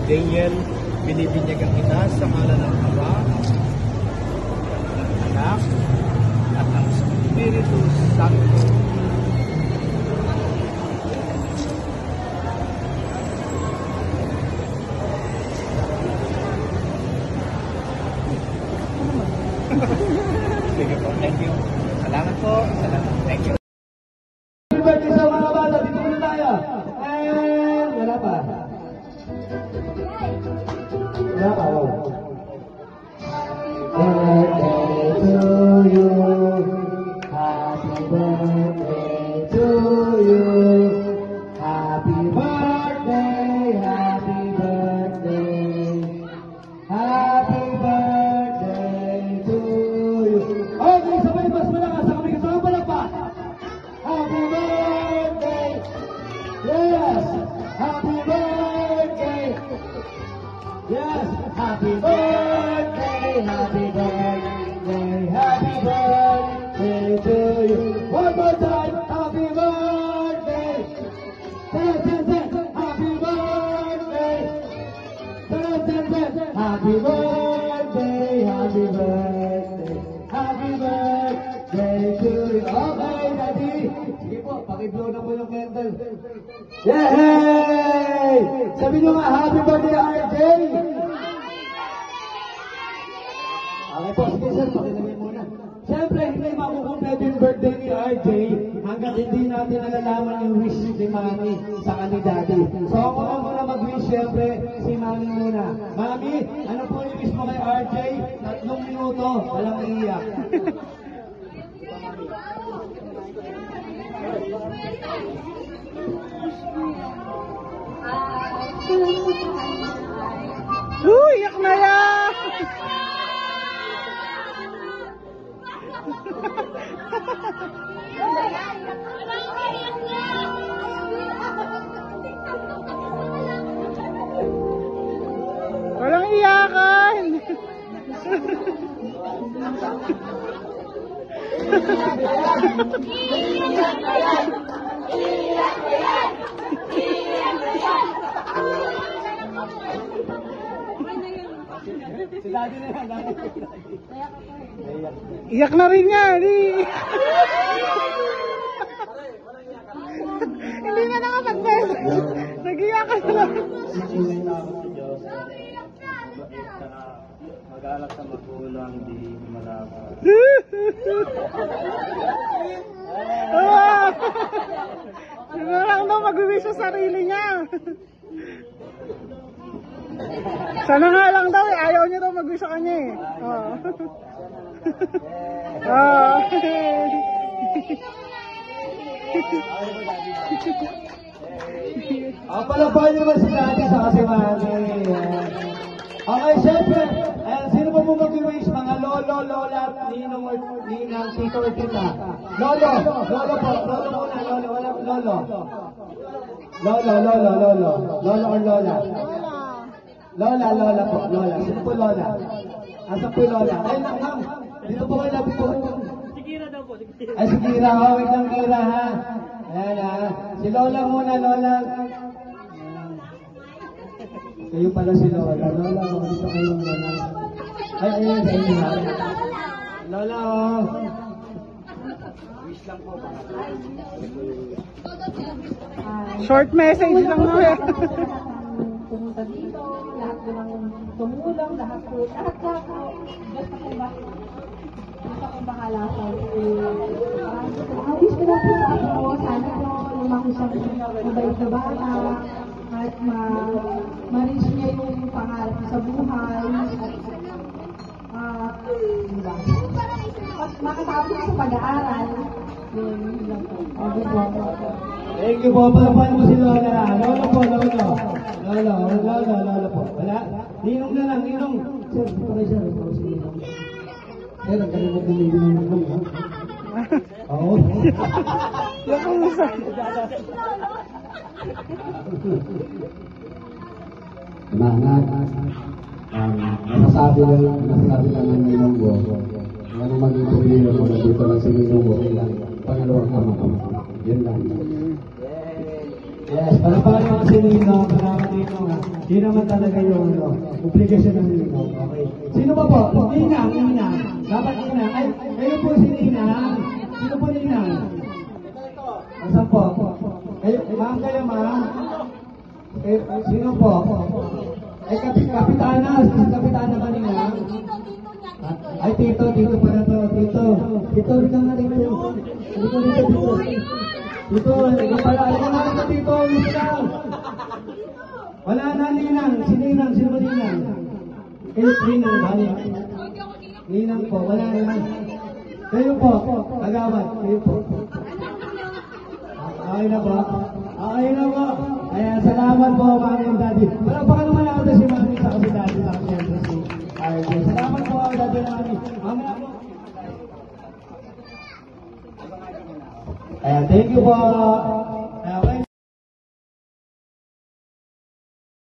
Daniel, binibinyagan kita sa ngalan ng Ama, ng Anak, at ng Espiritu Santo. Sige po, thank you. Salamat po. Salamat. Thank you. Happy birthday sa mga bata. Dito muna tayo. And wala pa. Wala pa. Birthday to you. Happy birthday to you. Happy birthday. Happy birthday. Happy birthday to you. Okay, sabay mas malakas sa kami kasama pala pa. Happy birthday. Yes. Happy birthday. Yes. Happy birthday. Happy birthday. Happy birthday to you. One more time. Happy birthday. Happy birthday. Happy birthday. Happy birthday. Happy birthday to you. Okay, Daddy. Sige po, pakiblow na po yung candle. Yay! Sabi nyo nga, happy birthday, RJ! Okay po, sige sir, pakilagay muna. Siyempre, hindi makukumpleto yung birthday ni RJ hanggang hindi natin nalalaman yung wish ni Mami sa kani Daddy. So, ako na muna mag-wish, siyempre, si Mami muna. Mami, ano po yung wish mo kay RJ? 3 minuto, walang iiyak. Iyak na yan! Walang iyakan! Iyak na rin niya, hindi na nakapag-message. Nag-iyakan na lang. Mag-alak sa magulang, di malakas. Sino lang daw mag-uwi sa sarili niya. Sana nga lang daw ayaw niya daw mag-uwi sa kanya eh. Palabahan naman si Daddy sa kasi Mami. Okay, syempre, sino pa mo mag-wish? Mga lolo, lola, ninong, ninang, tito or tita? Lolo po, lolo muna, lolo, wala lolo. Lolo or lola? Lola po, lola. Sino po lola? Asan po lola? Ay, nang, dito po kayo, lapit po. Si Kira daw po. Ay, si Kira, wait lang Kira ha. Ayan ha. Si lola muna, lola. Kayo pala si lola. Lola, dito kayong lola. Ay, ayun, sa inyo ha. Lola, oh. Wish lang po. Short message lang mo eh. Pumunta dito, lahat ko ng tumulong, lahat ko, basta ko bahala sa wish ko na po sa ako, sana po lumaki siya mabait na bata, at ma-reach niya yung pangarap sa buhay, at makatapos sa pag-aaral. Yun lang po. Thank you po. Palapahan mo si Lola. Lola po, Lola. Lola po. Wala? Ninong na lang, ninong. Sir, ito kayo sir. Ito si ninong. Sir, ang galing mo din yung ninong, ha? Oo. Yung kumusta? Masasabi lang ng ninong ko. Ano maging problema mo na dito lang si ninong ko. Pangalawang ama. Yun lang. Yes. Palapakan naman si Ninong, palapakan Ninong ha. Yun naman talaga yung obligasyon ng Ninong. Okay. Sino pa po? Ninang. Dapat Ninang. Ay, kayo po si Ninang. Sino po Ninang? Asan po? Ma'am kayo, ma'am? Sino po? Kapitana. Kapitana ba Ninang? Ay, tito pala to. Tito, rin nga dito. Tito, ikaw pala. Ikaw na ito, tito. Wala na, Ninang. Si Ninang, sino ba Ninang? Ninang, balik. Ninang po, wala na. Kayo po, agawad. Kayo po. Okay na po. Ayan, salamat po, mami and daddy. Wala pa ka naman ako si mami sa kasi daddy sa siyempre si RJ. Salamat po, daddy na mami. Mamaya po. Ayan, thank you po.